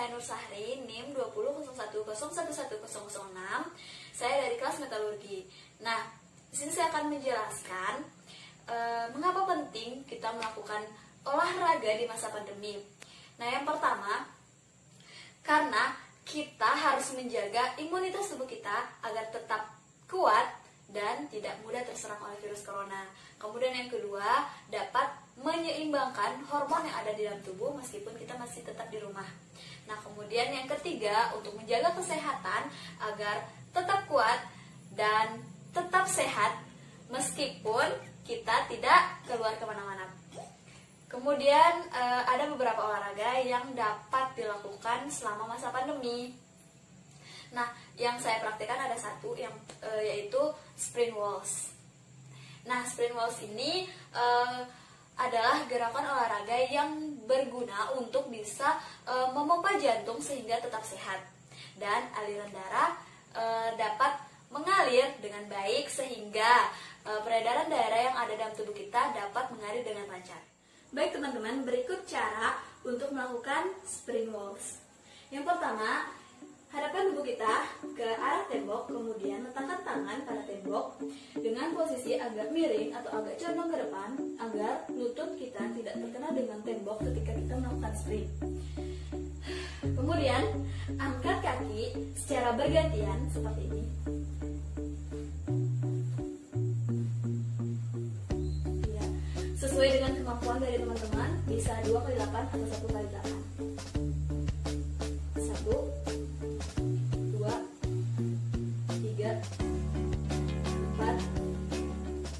saya Nur Sahri, NIM 2001011106. Saya dari kelas metalurgi. Nah, di sini saya akan menjelaskan mengapa penting kita melakukan olahraga di masa pandemi. Nah, yang pertama, karena kita harus menjaga imunitas tubuh kita agar tetap kuat dan tidak mudah terserang oleh virus corona. Kemudian yang kedua, dapat menyeimbangkan hormon yang ada di dalam tubuh meskipun kita masih tetap di rumah. Nah, kemudian yang ketiga, untuk menjaga kesehatan agar tetap kuat dan tetap sehat meskipun kita tidak keluar kemana-mana. Kemudian ada beberapa olahraga yang dapat dilakukan selama masa pandemi. Nah, yang saya praktekkan ada satu yaitu sprint waltz. Nah, sprint waltz ini adalah gerakan olahraga yang berguna untuk bisa memompa jantung sehingga tetap sehat dan aliran darah dapat mengalir dengan baik sehingga peredaran darah yang ada dalam tubuh kita dapat mengalir dengan lancar. Baik teman-teman, berikut cara untuk melakukan sprint waltz. Yang pertama, hadapkan tubuh kita ke arah tembok, kemudian letakkan tangan pada tembok dengan posisi agak miring atau agak condong ke depan agar lutut kita tidak terkena dengan tembok ketika kita melakukan sprint. Kemudian, angkat kaki secara bergantian seperti ini. Ya, sesuai dengan kemampuan dari teman-teman, bisa 2x8 atau 1x8. 1, 2, 3, 4,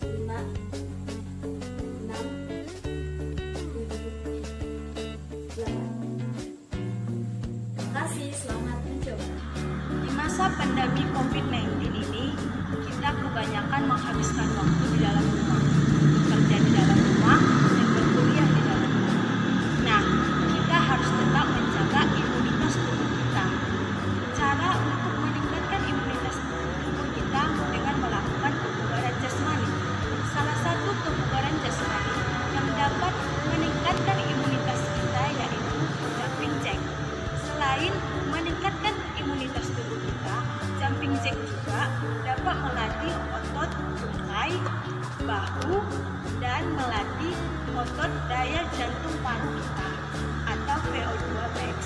5, 6, 7, 8. Terima kasih, selamat mencoba. Di masa pandemi COVID-19 ini, kita kebanyakan menghabiskan waktu di dalam rumah, bekerja di dalam rumah, dan berkuliah di dalam rumah. Nah, kita harus tetap menjaga imunitas tubuh kita. Cara untuk meningkatkan imunitas tubuh kita dengan melakukan kebugaran jasmani. Salah satu kebugaran jasmani yang dapat meningkatkan imunitas kita yaitu jumping jack. Selain meningkatkan imunitas tubuh kita, jumping jack juga dapat melatih otot tungkai, bahu, dan melatih otot daya jantung paru kita atau VO2 max.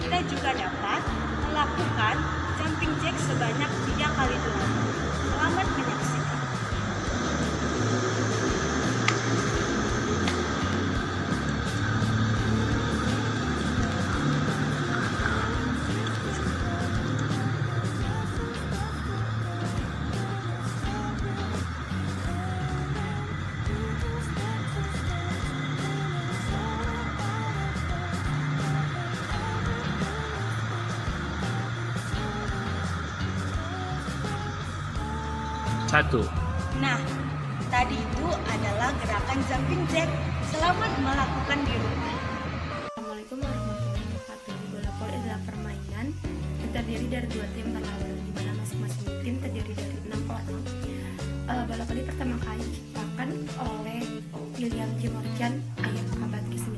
Kita juga dapat melakukan jumping jack sebanyak 3 kali dalam. Selamat menyaksikan. Satu. Nah, tadi itu adalah gerakan jumping jack. Selamat melakukan di rumah. Assalamualaikum warahmatullahi wabarakatuh. Bola voli adalah permainan yang terdiri dari 2 tim berlawan, di mana masing-masing tim terdiri dari 6 orang. Bola voli pertama kali diciptakan oleh William J. Morgan akhir abad ke-9.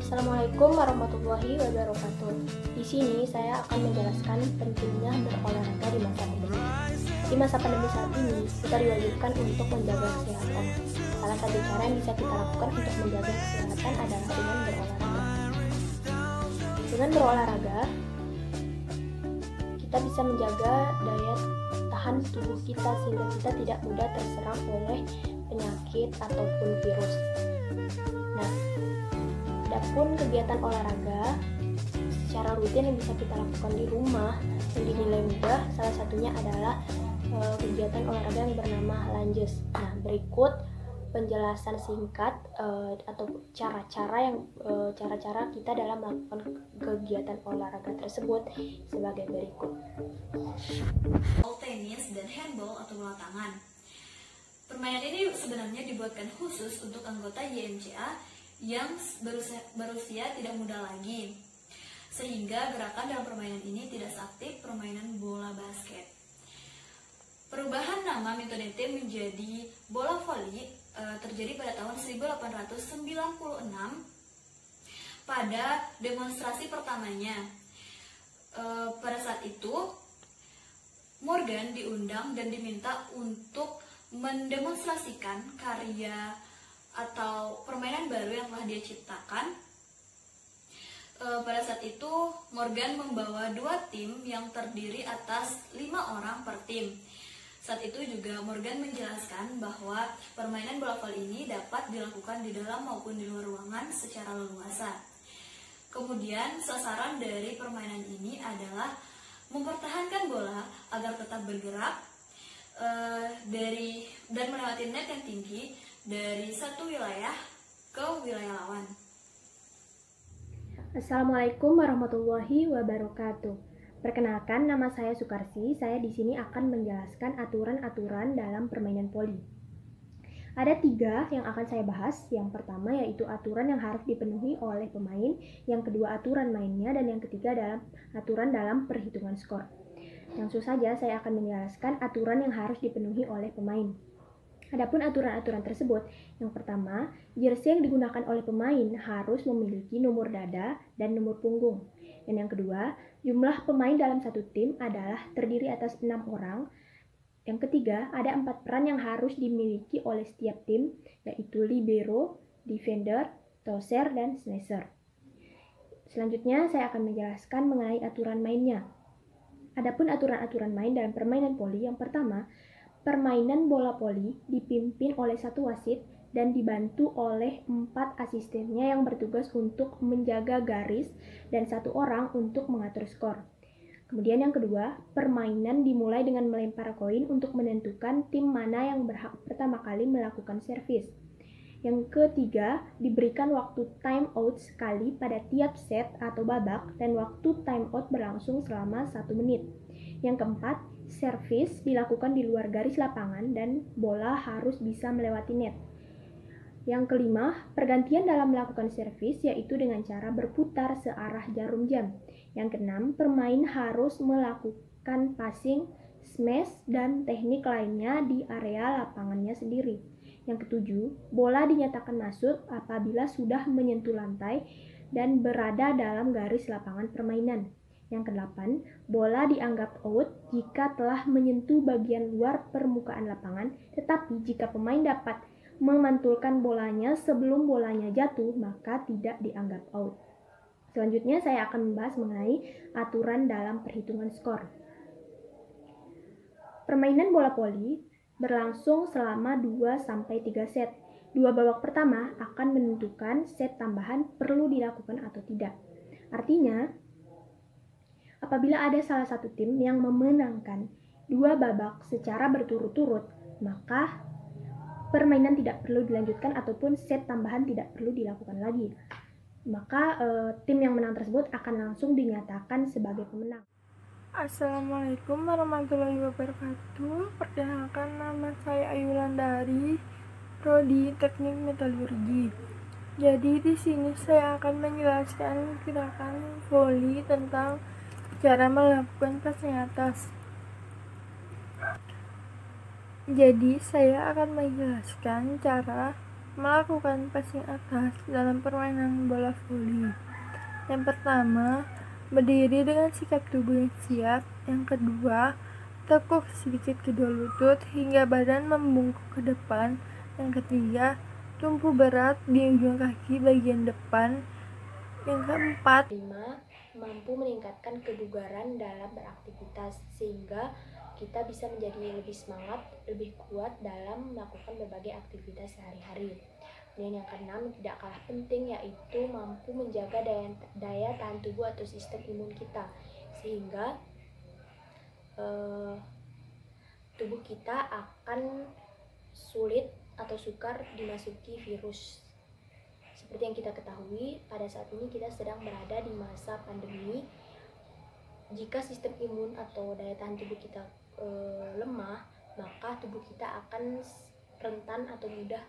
Assalamualaikum warahmatullahi wabarakatuh. Di sini saya akan menjelaskan pentingnya berolahraga di masa pandemi. Di masa pandemi saat ini, kita diwajibkan untuk menjaga kesehatan. Salah satu cara yang bisa kita lakukan untuk menjaga kesehatan adalah dengan berolahraga. Dengan berolahraga, kita bisa menjaga daya tahan tubuh kita sehingga kita tidak mudah terserang oleh penyakit ataupun virus. Nah, adapun kegiatan olahraga secara rutin yang bisa kita lakukan di rumah yang dinilai mudah, salah satunya adalah kegiatan olahraga yang bernama lunges. Nah, berikut penjelasan singkat atau cara-cara kita dalam melakukan kegiatan olahraga tersebut sebagai berikut. Tenis dan handball atau bola tangan. Permainan ini sebenarnya dibuatkan khusus untuk anggota YMCA yang berusia tidak muda lagi, sehingga gerakan dalam permainan ini tidak seaktif permainan bola basket. Perubahan nama metode tim menjadi bola voli terjadi pada tahun 1896 pada demonstrasi pertamanya. Pada saat itu Morgan diundang dan diminta untuk mendemonstrasikan karya atau permainan baru yang telah dia ciptakan. Pada saat itu Morgan membawa 2 tim yang terdiri atas 5 orang per tim. Saat itu juga Morgan menjelaskan bahwa permainan bola voli ini dapat dilakukan di dalam maupun di luar ruangan secara leluasa. Kemudian sasaran dari permainan ini adalah mempertahankan bola agar tetap bergerak dan melewati net yang tinggi dari satu wilayah ke wilayah lawan. Assalamualaikum warahmatullahi wabarakatuh. Perkenalkan, nama saya Sukarsi. Saya di sini akan menjelaskan aturan-aturan dalam permainan voli. Ada 3 yang akan saya bahas. Yang pertama yaitu aturan yang harus dipenuhi oleh pemain, yang kedua aturan mainnya, dan yang ketiga adalah aturan dalam perhitungan skor. Langsung saja saya akan menjelaskan aturan yang harus dipenuhi oleh pemain. Adapun aturan-aturan tersebut, yang pertama, jersey yang digunakan oleh pemain harus memiliki nomor dada dan nomor punggung. Dan yang kedua, jumlah pemain dalam satu tim adalah terdiri atas 6 orang. Yang ketiga, ada 4 peran yang harus dimiliki oleh setiap tim, yaitu libero, defender, tosser, dan smasher. Selanjutnya, saya akan menjelaskan mengenai aturan mainnya. Adapun aturan-aturan main dalam permainan voli, yang pertama, permainan bola voli dipimpin oleh 1 wasit dan dibantu oleh 4 asistennya yang bertugas untuk menjaga garis dan 1 orang untuk mengatur skor. Kemudian yang kedua, permainan dimulai dengan melempar koin untuk menentukan tim mana yang berhak pertama kali melakukan servis. Yang ketiga, diberikan waktu time out sekali pada tiap set atau babak dan waktu time out berlangsung selama 1 menit. Yang keempat, servis dilakukan di luar garis lapangan dan bola harus bisa melewati net. Yang kelima, pergantian dalam melakukan servis yaitu dengan cara berputar searah jarum jam. Yang keenam, pemain harus melakukan passing, smash, dan teknik lainnya di area lapangannya sendiri. Yang ketujuh, bola dinyatakan masuk apabila sudah menyentuh lantai dan berada dalam garis lapangan permainan. Yang kedelapan, bola dianggap out jika telah menyentuh bagian luar permukaan lapangan, tetapi jika pemain dapat memantulkan bolanya sebelum bolanya jatuh, maka tidak dianggap out. Selanjutnya saya akan membahas mengenai aturan dalam perhitungan skor. Permainan bola voli berlangsung selama 2-3 set. 2 babak pertama akan menentukan set tambahan perlu dilakukan atau tidak. Artinya, apabila ada salah satu tim yang memenangkan 2 babak secara berturut-turut, maka permainan tidak perlu dilanjutkan ataupun set tambahan tidak perlu dilakukan lagi. Maka tim yang menang tersebut akan langsung dinyatakan sebagai pemenang. Assalamualaikum warahmatullahi wabarakatuh. Perkenalkan, nama saya Ayu Landari, Prodi Teknik Metalurgi. Jadi di sini saya akan menjelaskan gerakan voli tentang cara melakukan passing atas. Jadi saya akan menjelaskan cara melakukan passing atas dalam permainan bola voli. Yang pertama, berdiri dengan sikap tubuh yang siap. Yang kedua, tekuk sedikit kedua lutut hingga badan membungkuk ke depan. Yang ketiga, tumpu berat di ujung kaki bagian depan. Yang keempat, 5. Mampu meningkatkan kebugaran dalam beraktivitas sehingga kita bisa menjadi lebih semangat, lebih kuat dalam melakukan berbagai aktivitas sehari-hari. Kemudian yang keenam, tidak kalah penting, yaitu mampu menjaga daya tahan tubuh atau sistem imun kita sehingga tubuh kita akan sulit atau sukar dimasuki virus. Seperti yang kita ketahui, pada saat ini kita sedang berada di masa pandemi. Jika sistem imun atau daya tahan tubuh kita lemah, maka tubuh kita akan rentan atau mudah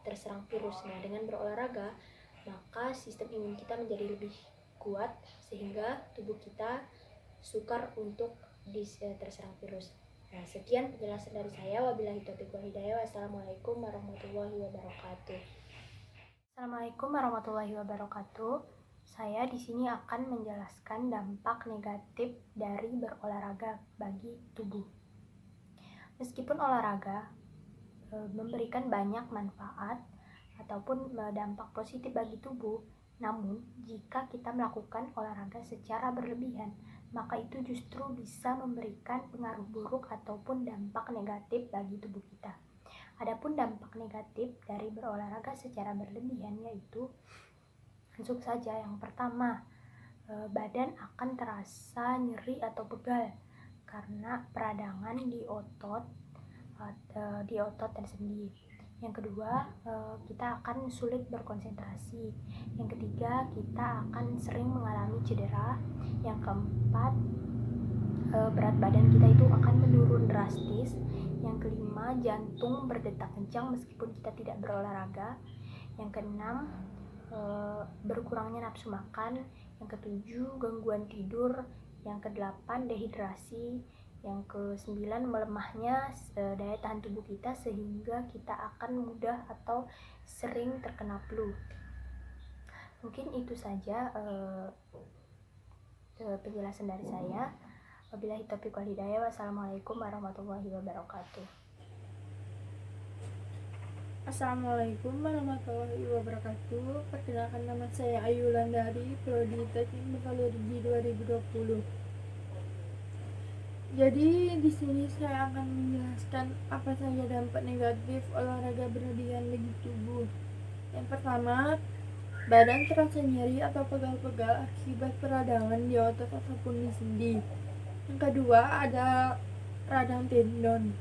terserang virus. Nah, dengan berolahraga, maka sistem imun kita menjadi lebih kuat sehingga tubuh kita sukar untuk terserang virus. Nah, sekian penjelasan dari saya. Wabillahi taufiq wal hidayah. Wassalamualaikum warahmatullahi wabarakatuh. Assalamualaikum warahmatullahi wabarakatuh. Saya di sini akan menjelaskan dampak negatif dari berolahraga bagi tubuh. Meskipun olahraga memberikan banyak manfaat ataupun dampak positif bagi tubuh, namun jika kita melakukan olahraga secara berlebihan, maka itu justru bisa memberikan pengaruh buruk ataupun dampak negatif bagi tubuh kita. Adapun dampak negatif dari berolahraga secara berlebihan yaitu langsung saja. Yang pertama, badan akan terasa nyeri atau pegal karena peradangan di otot tersendiri. Yang kedua, kita akan sulit berkonsentrasi. Yang ketiga, kita akan sering mengalami cedera. Yang keempat, berat badan kita itu akan menurun drastis. Yang kelima, jantung berdetak kencang meskipun kita tidak berolahraga. Yang keenam, berkurangnya nafsu makan. Yang ketujuh, gangguan tidur. Yang kedelapan, dehidrasi. Yang kesembilan, melemahnya daya tahan tubuh kita sehingga kita akan mudah atau sering terkena flu. Mungkin itu saja penjelasan dari saya. Wabillahi taufiq wal hidayah. Wassalamualaikum warahmatullahi wabarakatuh. Assalamualaikum warahmatullahi wabarakatuh. Perkenalkan, nama saya Ayu Landari, Prodi Teknik Metalurgi 2020. Jadi di sini saya akan menjelaskan apa saja dampak negatif olahraga berlebihan bagi tubuh. Yang pertama, badan terasa nyeri atau pegal-pegal akibat peradangan di otot ataupun di sendi. Yang kedua, ada radang tendon.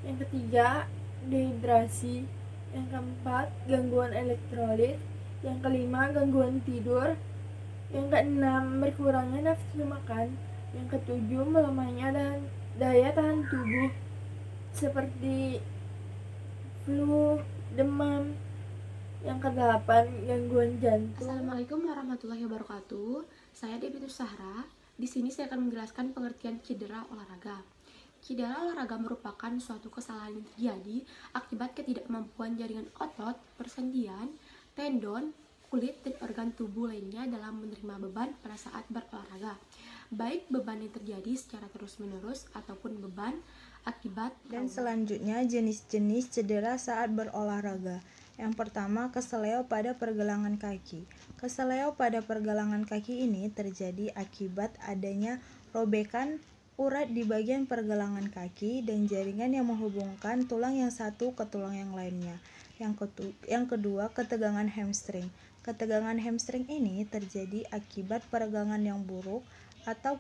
Yang ketiga, dehidrasi. Yang keempat, gangguan elektrolit. Yang kelima, gangguan tidur. Yang keenam, berkurangnya nafsu makan. Yang ketujuh, melemahnya daya tahan tubuh seperti flu, demam. Yang kedelapan, gangguan jantung. Assalamualaikum warahmatullahi wabarakatuh. Saya Debitus Sahra. Di sini saya akan menjelaskan pengertian cedera olahraga. Cedera olahraga merupakan suatu kesalahan yang terjadi akibat ketidakmampuan jaringan otot, persendian, tendon, kulit, dan organ tubuh lainnya dalam menerima beban pada saat berolahraga. Baik beban yang terjadi secara terus-menerus ataupun beban akibat dan selanjutnya jenis-jenis cedera saat berolahraga. Yang pertama, keseleo pada pergelangan kaki. Keseleo pada pergelangan kaki ini terjadi akibat adanya robekan urat di bagian pergelangan kaki dan jaringan yang menghubungkan tulang yang satu ke tulang yang lainnya. Yang kedua, ketegangan hamstring. Ketegangan hamstring ini terjadi akibat peregangan yang buruk atau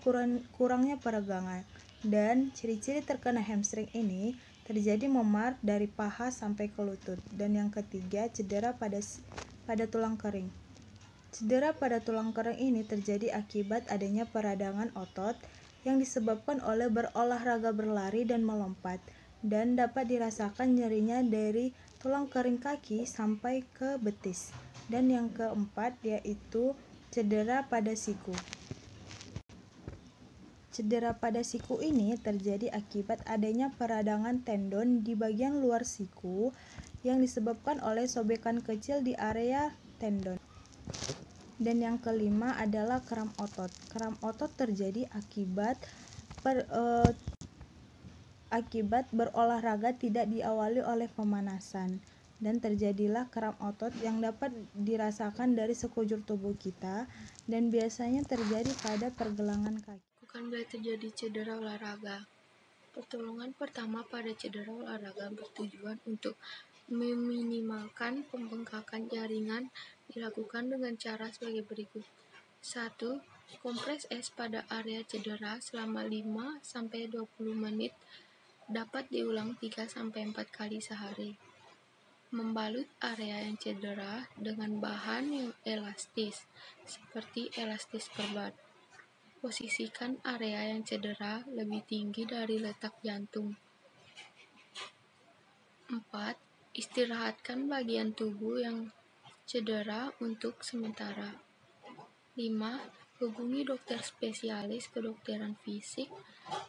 kurangnya peregangan. Dan ciri-ciri terkena hamstring ini terjadi memar dari paha sampai ke lutut. Dan yang ketiga, cedera pada tulang kering. Cedera pada tulang kering ini terjadi akibat adanya peradangan otot yang disebabkan oleh berolahraga berlari dan melompat, dan dapat dirasakan nyerinya dari tulang kering kaki sampai ke betis. Dan yang keempat yaitu cedera pada siku. Cedera pada siku ini terjadi akibat adanya peradangan tendon di bagian luar siku yang disebabkan oleh sobekan kecil di area tendon. Dan yang kelima adalah kram otot. Kram otot terjadi akibat berolahraga tidak diawali oleh pemanasan, dan terjadilah kram otot yang dapat dirasakan dari sekujur tubuh kita dan biasanya terjadi pada pergelangan kaki. Bukan bila terjadi cedera olahraga. Pertolongan pertama pada cedera olahraga bertujuan untuk meminimalkan pembengkakan jaringan dilakukan dengan cara sebagai berikut. 1. Kompres es pada area cedera selama 5-20 menit, dapat diulang 3-4 kali sehari. Membalut area yang cedera dengan bahan yang elastis, seperti elastis perban. Posisikan area yang cedera lebih tinggi dari letak jantung. 4. Istirahatkan bagian tubuh yang cedera untuk sementara. 5. hubungi dokter spesialis kedokteran fisik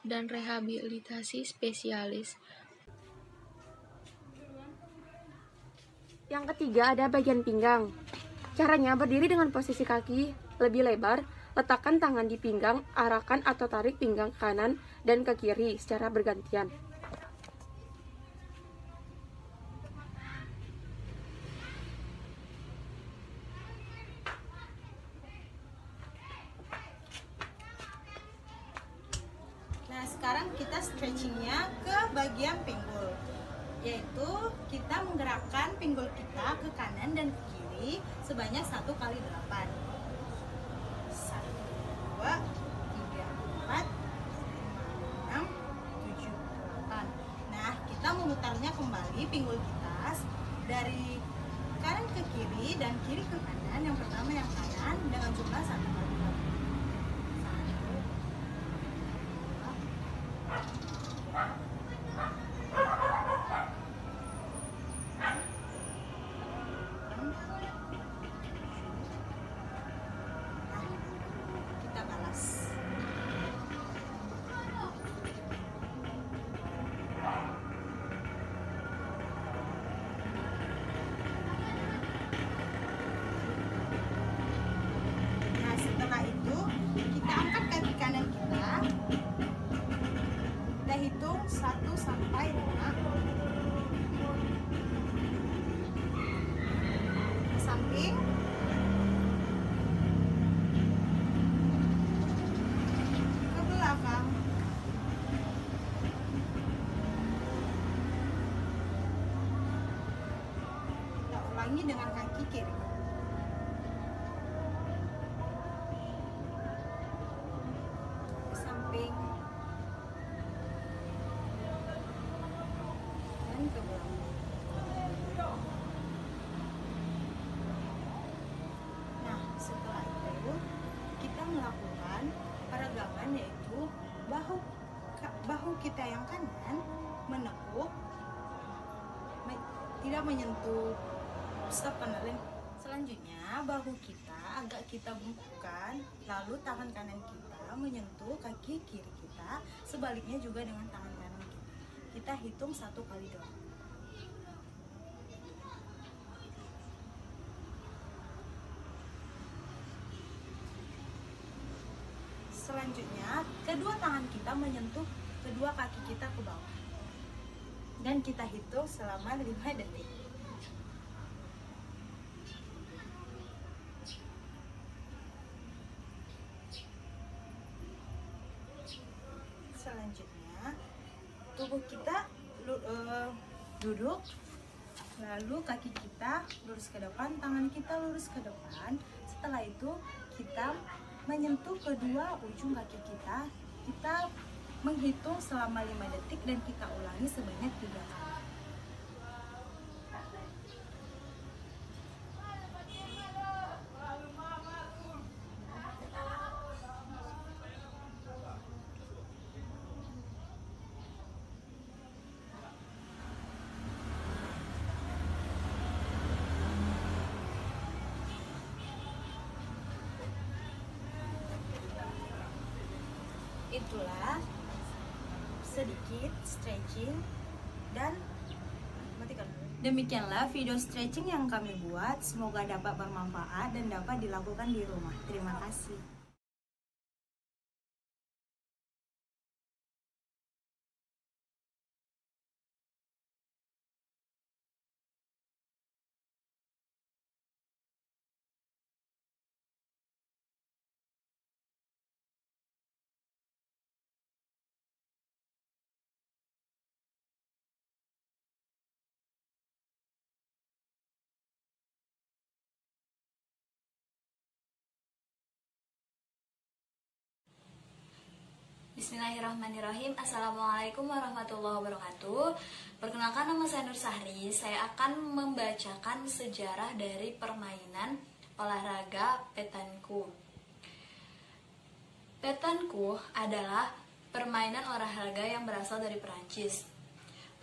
dan rehabilitasi spesialis. Yang ketiga ada bagian pinggang. Caranya berdiri dengan posisi kaki lebih lebar, letakkan tangan di pinggang, arahkan atau tarik pinggang ke kanan dan ke kiri secara bergantian. Nah, sekarang kita stretchingnya ke bagian pinggul, yaitu kita menggerakkan pinggul kita ke kanan dan ke kiri sebanyak 1 kali 8. 1, 2, 3, 4, 5, 6, 7, 8. Nah, kita memutarnya kembali pinggul kita dari kanan ke kiri dan kiri ke kanan. Yang pertama yang kanan dengan jumlah 1 kali 8. Kita balas. Nah, setelah itu kita angkat kaki kanan kita. Kita hitung 1 sampai 5. Ke samping. Ke belakang. Kita ulangi dengan kaki kiri. Ke samping. Dan ke belakang. Nah, setelah itu kita melakukan peregangan, yaitu bahu kita yang kanan menekuk, tidak menyentuh stop penelen. Selanjutnya bahu kita agak kita bungkukkan, lalu tangan kanan kita menyentuh kaki kiri kita, sebaliknya juga dengan tangan kanan kita. Kita hitung 1 kali 2. Selanjutnya, kedua tangan kita menyentuh kedua kaki kita ke bawah. Dan kita hitung selama 5 detik. Selanjutnya, tubuh kita duduk, lalu kaki kita lurus ke depan, tangan kita lurus ke depan. Setelah itu, kita menyentuh kedua ujung kaki kita. Kita menghitung selama 5 detik dan kita ulangi sebanyak 3 kali. Itulah sedikit stretching dan demikianlah video stretching yang kami buat. Semoga dapat bermanfaat dan dapat dilakukan di rumah. Terima kasih. Bismillahirrahmanirrahim. Assalamualaikum warahmatullahi wabarakatuh. Perkenalkan, nama saya Nur Sahri. Saya akan membacakan sejarah dari permainan olahraga petanku. Petanku adalah permainan olahraga yang berasal dari Perancis.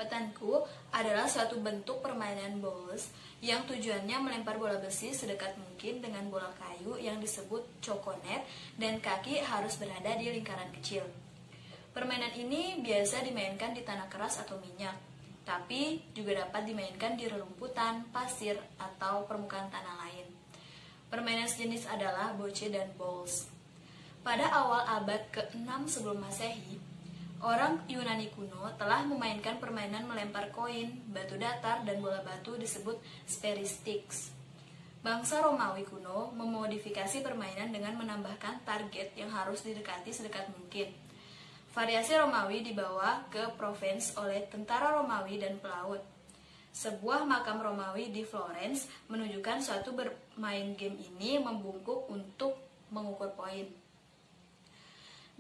Petanku adalah suatu bentuk permainan bowls yang tujuannya melempar bola besi sedekat mungkin dengan bola kayu yang disebut cokonet dan kaki harus berada di lingkaran kecil. Permainan ini biasa dimainkan di tanah keras atau minyak, tapi juga dapat dimainkan di rerumputan, pasir, atau permukaan tanah lain. Permainan sejenis adalah bocce dan bowls. Pada awal abad ke-6 sebelum Masehi, orang Yunani kuno telah memainkan permainan melempar koin, batu datar, dan bola batu disebut speristiks. Bangsa Romawi kuno memodifikasi permainan dengan menambahkan target yang harus didekati sedekat mungkin. Variasi Romawi dibawa ke Provence oleh tentara Romawi dan pelaut. Sebuah makam Romawi di Florence menunjukkan suatu bermain game ini membungkuk untuk mengukur poin.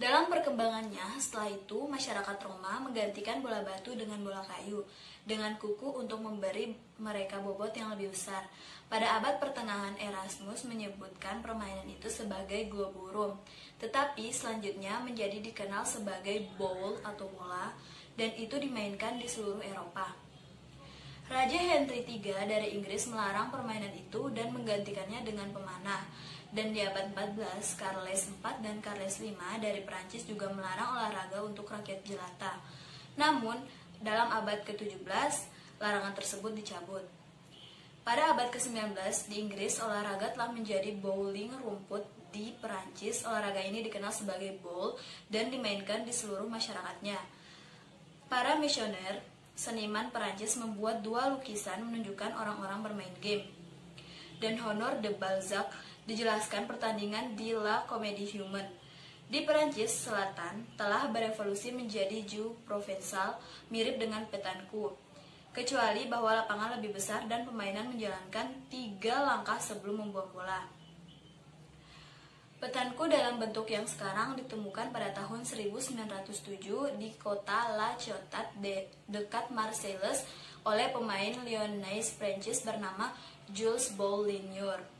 Dalam perkembangannya, setelah itu masyarakat Roma menggantikan bola batu dengan bola kayu, dengan kuku untuk memberi mereka bobot yang lebih besar. Pada abad pertengahan Erasmus menyebutkan permainan itu sebagai globurum, tetapi selanjutnya menjadi dikenal sebagai bowl atau bola, dan itu dimainkan di seluruh Eropa. Raja Henry III dari Inggris melarang permainan itu dan menggantikannya dengan pemanah. Dan di abad 14, Charles IV dan Charles V dari Perancis juga melarang olahraga untuk rakyat jelata. Namun, dalam abad ke-17, larangan tersebut dicabut. Pada abad ke-19, di Inggris, olahraga telah menjadi bowling rumput. Di Perancis, olahraga ini dikenal sebagai bowl dan dimainkan di seluruh masyarakatnya. Para misioner, seniman Perancis membuat 2 lukisan menunjukkan orang-orang bermain game. Dan Honor de Balzac dijelaskan pertandingan di La Comédie Humaine. Di Perancis Selatan telah berevolusi menjadi jeu provençal mirip dengan petanku, kecuali bahwa lapangan lebih besar dan permainan menjalankan 3 langkah sebelum membuang bola. Petanku dalam bentuk yang sekarang ditemukan pada tahun 1907 di kota La Ciotat dekat Marseille oleh pemain Lyonnais Prancis bernama Jules Boulignon.